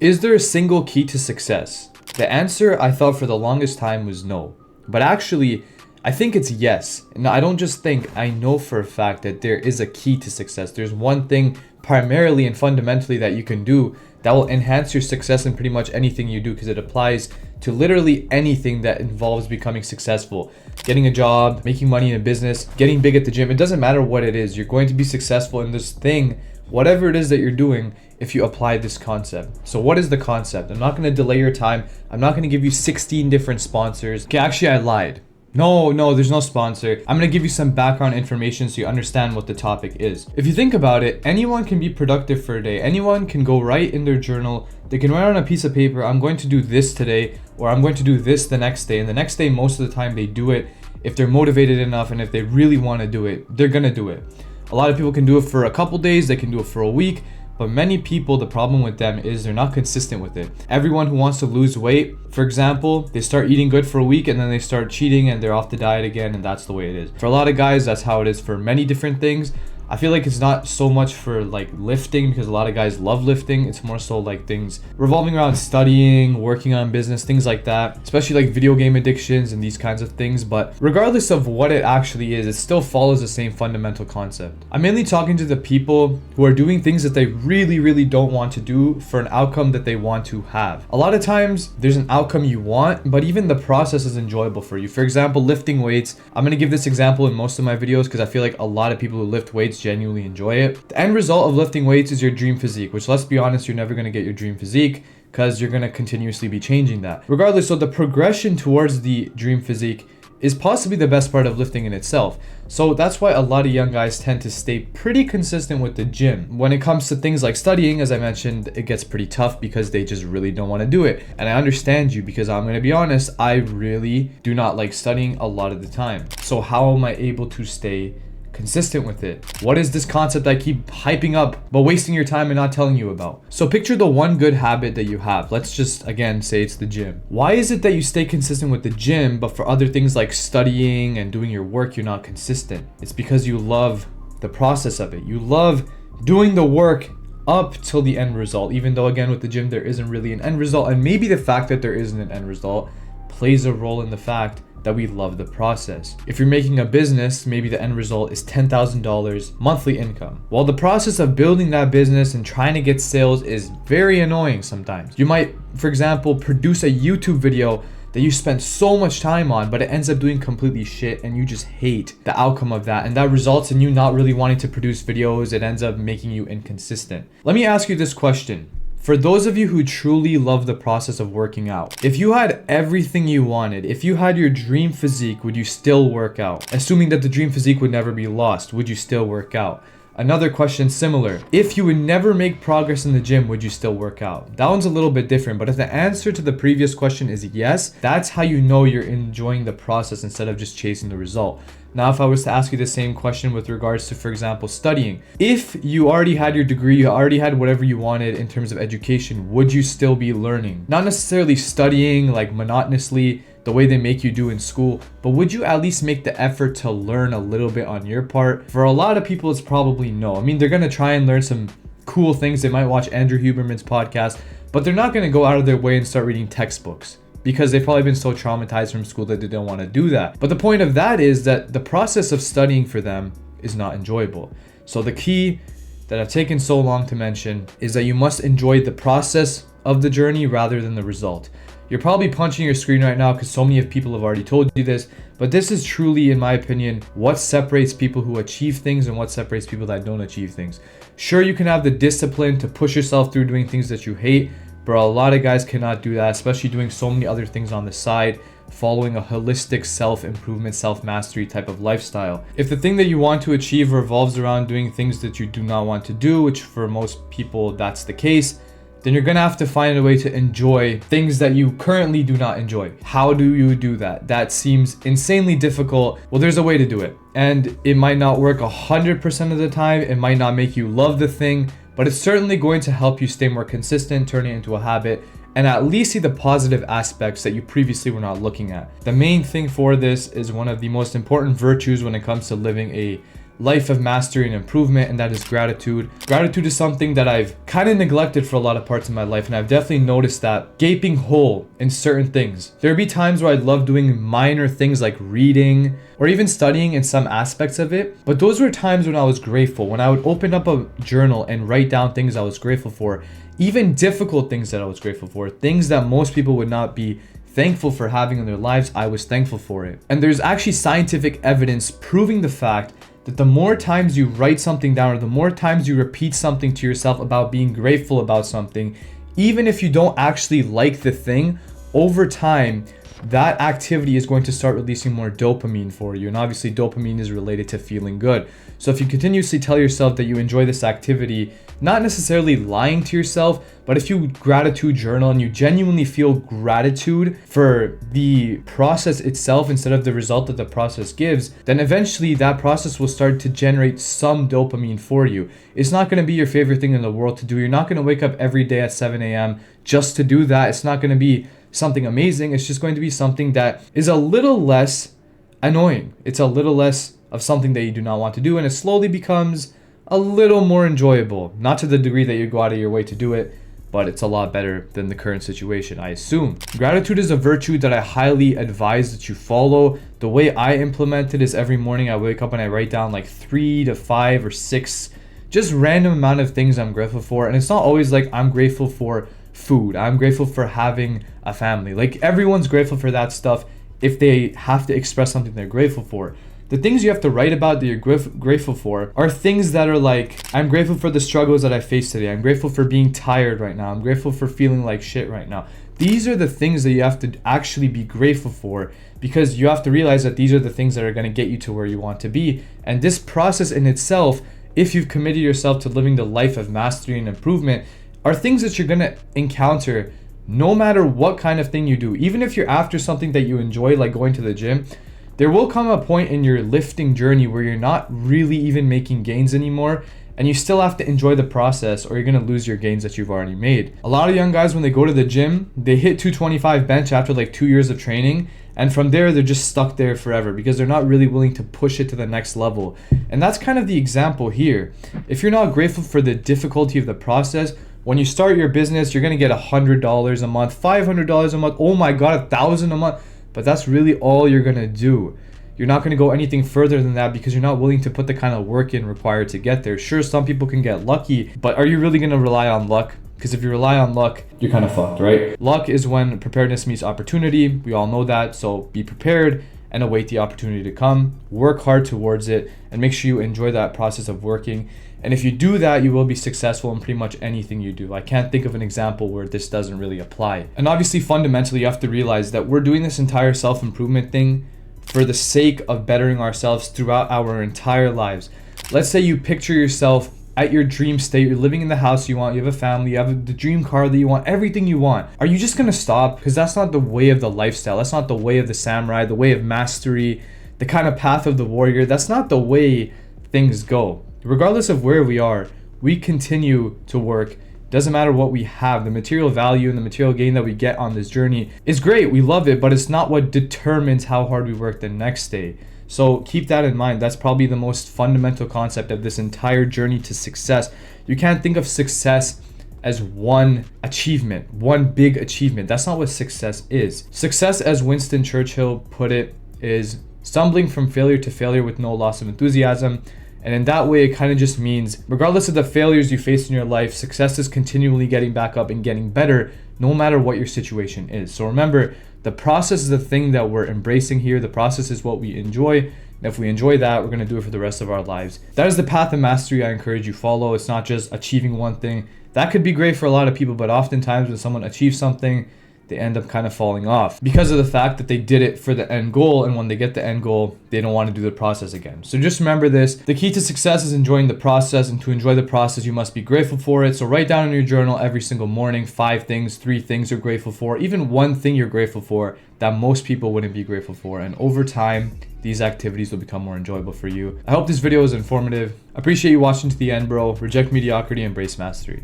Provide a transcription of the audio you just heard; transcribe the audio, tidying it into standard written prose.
Is there a single key to success? The answer I thought for the longest time was no. But actually, I think it's yes. And I don't just think, I know for a fact that there is a key to success. There's one thing primarily and fundamentally that you can do that will enhance your success in pretty much anything you do, because it applies to literally anything that involves becoming successful. Getting a job, making money in a business, getting big at the gym. It doesn't matter what it is. You're going to be successful in this thing, whatever it is that you're doing, if you apply this concept. So what is the concept? I'm not going to delay your time. I'm not going to give you 16 different sponsors. Okay, actually I lied. No, there's no sponsor. I'm going to give you some background information so you understand what the topic is. If you think about it, anyone can be productive for a day. Anyone can go write in their journal. They can write on a piece of paper, I'm going to do this today, or I'm going to do this the next day. And the next day, most of the time they do it. If they're motivated enough and if they really want to do it, they're going to do it. A lot of people can do it for a couple days. They can do it for a week. But many people, the problem with them is they're not consistent with it. Everyone who wants to lose weight, for example, they start eating good for a week and then they start cheating and they're off the diet again, and that's the way it is. For a lot of guys, that's how it is for many different things. I feel like it's not so much for like lifting, because a lot of guys love lifting. It's more so like things revolving around studying, working on business, things like that, especially like video game addictions and these kinds of things. But regardless of what it actually is, it still follows the same fundamental concept. I'm mainly talking to the people who are doing things that they really don't want to do for an outcome that they want to have. A lot of times there's an outcome you want, but even the process is enjoyable for you. For example, lifting weights. I'm going to give this example in most of my videos because I feel like a lot of people who lift weights genuinely enjoy it. The end result of lifting weights is your dream physique, which, let's be honest, you're never going to get your dream physique because you're going to continuously be changing that. Regardless, so the progression towards the dream physique is possibly the best part of lifting in itself. So that's why a lot of young guys tend to stay pretty consistent with the gym. When it comes to things like studying, as I mentioned, it gets pretty tough because they just really don't want to do it. And I understand you, because I'm going to be honest, I really do not like studying a lot of the time. So how am I able to stay consistent with it? What is this concept I keep hyping up but wasting your time and not telling you about? So picture the one good habit that you have. Let's just again say it's the gym. Why is it that you stay consistent with the gym, but for other things like studying and doing your work, you're not consistent? It's because you love the process of it. You love doing the work up till the end result, even though again with the gym there isn't really an end result. And maybe the fact that there isn't an end result plays a role in the fact that we love the process. If you're making a business, maybe the end result is $10,000 monthly income. While the process of building that business and trying to get sales is very annoying sometimes. You might, for example, produce a YouTube video that you spent so much time on, but it ends up doing completely shit and you just hate the outcome of that. And that results in you not really wanting to produce videos. It ends up making you inconsistent. Let me ask you this question. For those of you who truly love the process of working out, if you had everything you wanted, if you had your dream physique, would you still work out? Assuming that the dream physique would never be lost, would you still work out? Another question similar. If you would never make progress in the gym, would you still work out? That one's a little bit different, but if the answer to the previous question is yes, that's how you know you're enjoying the process instead of just chasing the result. Now, if I was to ask you the same question with regards to, for example, studying, if you already had your degree, you already had whatever you wanted in terms of education, would you still be learning? Not necessarily studying like monotonously the way they make you do in school, but would you at least make the effort to learn a little bit on your part? For a lot of people, it's probably no. I mean, they're going to try and learn some cool things. They might watch Andrew Huberman's podcast, but they're not going to go out of their way and start reading textbooks, because they've probably been so traumatized from school that they don't want to do that. But the point of that is that the process of studying for them is not enjoyable. So the key that I've taken so long to mention is that you must enjoy the process of the journey rather than the result. You're probably punching your screen right now because so many of people have already told you this, but this is truly, in my opinion, what separates people who achieve things and what separates people that don't achieve things. Sure, you can have the discipline to push yourself through doing things that you hate, but a lot of guys cannot do that, especially doing so many other things on the side, following a holistic self-improvement, self-mastery type of lifestyle. If the thing that you want to achieve revolves around doing things that you do not want to do, which for most people that's the case, then you're gonna have to find a way to enjoy things that you currently do not enjoy. How do you do that? That seems insanely difficult. Well, there's a way to do it. And it might not work 100% of the time. It might not make you love the thing, but it's certainly going to help you stay more consistent, turn it into a habit, and at least see the positive aspects that you previously were not looking at. The main thing for this is one of the most important virtues when it comes to living a life of mastery and improvement, and that is gratitude. Gratitude is something that I've kind of neglected for a lot of parts of my life, and I've definitely noticed that gaping hole in certain things. There'd be times where I'd love doing minor things like reading or even studying in some aspects of it, but those were times when I was grateful, when I would open up a journal and write down things I was grateful for, even difficult things that I was grateful for, things that most people would not be thankful for having in their lives. I was thankful for it. And there's actually scientific evidence proving the fact that the more times you write something down, or the more times you repeat something to yourself about being grateful about something, even if you don't actually like the thing, over time, that activity is going to start releasing more dopamine for you. And obviously dopamine is related to feeling good. So if you continuously tell yourself that you enjoy this activity, not necessarily lying to yourself, but if you gratitude journal and you genuinely feel gratitude for the process itself instead of the result that the process gives, then eventually that process will start to generate some dopamine for you. It's not going to be your favorite thing in the world to do. You're not going to wake up every day at 7 a.m. just to do that. It's not going to be something amazing. It's just going to be something that is a little less annoying. It's a little less of something that you do not want to do, and it slowly becomes a little more enjoyable. Not to the degree that you go out of your way to do it, but it's a lot better than the current situation, I assume. Gratitude is a virtue that I highly advise that you follow. The way I implement it is every morning I wake up and I write down like 3 to 5 or 6 just random amount of things I'm grateful for. And it's not always like I'm grateful for food, I'm grateful for having a family. Like everyone's grateful for that stuff if they have to express something they're grateful for. The things you have to write about that you're grateful for are things that are like, I'm grateful for the struggles that I face today. I'm grateful for being tired right now. I'm grateful for feeling like shit right now. These are the things that you have to actually be grateful for, because you have to realize that these are the things that are going to get you to where you want to be. And this process in itself, if you've committed yourself to living the life of mastery and improvement, are things that you're going to encounter no matter what kind of thing you do. Even if you're after something that you enjoy, like going to the gym, there will come a point in your lifting journey where you're not really even making gains anymore, and you still have to enjoy the process, or you're going to lose your gains that you've already made. A lot of young guys, when they go to the gym, they hit 225 bench after like 2 years of training, and from there they're just stuck there forever because they're not really willing to push it to the next level. And that's kind of the example here. If you're not grateful for the difficulty of the process, when you start your business, you're going to get $100 a month, $500 a month, oh my god, $1,000 a month. But that's really all you're going to do. You're not going to go anything further than that because you're not willing to put the kind of work in required to get there. Sure, some people can get lucky, but are you really going to rely on luck? Because if you rely on luck, you're kind of fucked, right? Luck is when preparedness meets opportunity. We all know that. So be prepared and await the opportunity to come. Work hard towards it and make sure you enjoy that process of working. And if you do that, you will be successful in pretty much anything you do. I can't think of an example where this doesn't really apply. And obviously, fundamentally, you have to realize that we're doing this entire self-improvement thing for the sake of bettering ourselves throughout our entire lives. Let's say you picture yourself at your dream state. You're living in the house you want, you have a family, you have the dream car that you want, everything you want. Are you just gonna stop? Because that's not the way of the lifestyle. That's not the way of the samurai, the way of mastery, the kind of path of the warrior. That's not the way things go. Regardless of where we are, we continue to work. Doesn't matter what we have. The material value and the material gain that we get on this journey is great. We love it, but it's not what determines how hard we work the next day. So keep that in mind. That's probably the most fundamental concept of this entire journey to success. You can't think of success as one achievement, one big achievement. That's not what success is. Success, as Winston Churchill put it, is stumbling from failure to failure with no loss of enthusiasm. And in that way, it kind of just means, regardless of the failures you face in your life, success is continually getting back up and getting better, no matter what your situation is. So remember, the process is the thing that we're embracing here. The process is what we enjoy. And if we enjoy that, we're going to do it for the rest of our lives. That is the path of mastery I encourage you follow. It's not just achieving one thing. That could be great for a lot of people, but oftentimes when someone achieves something, they end up kind of falling off because of the fact that they did it for the end goal, and when they get the end goal, they don't want to do the process again. So just remember this: the key to success is enjoying the process, and to enjoy the process, you must be grateful for it. So write down in your journal every single morning 5 things, 3 things you're grateful for, even 1 thing you're grateful for that most people wouldn't be grateful for. And over time, these activities will become more enjoyable for you. I hope this video was informative. Appreciate you watching to the end, bro. Reject mediocrity, embrace mastery.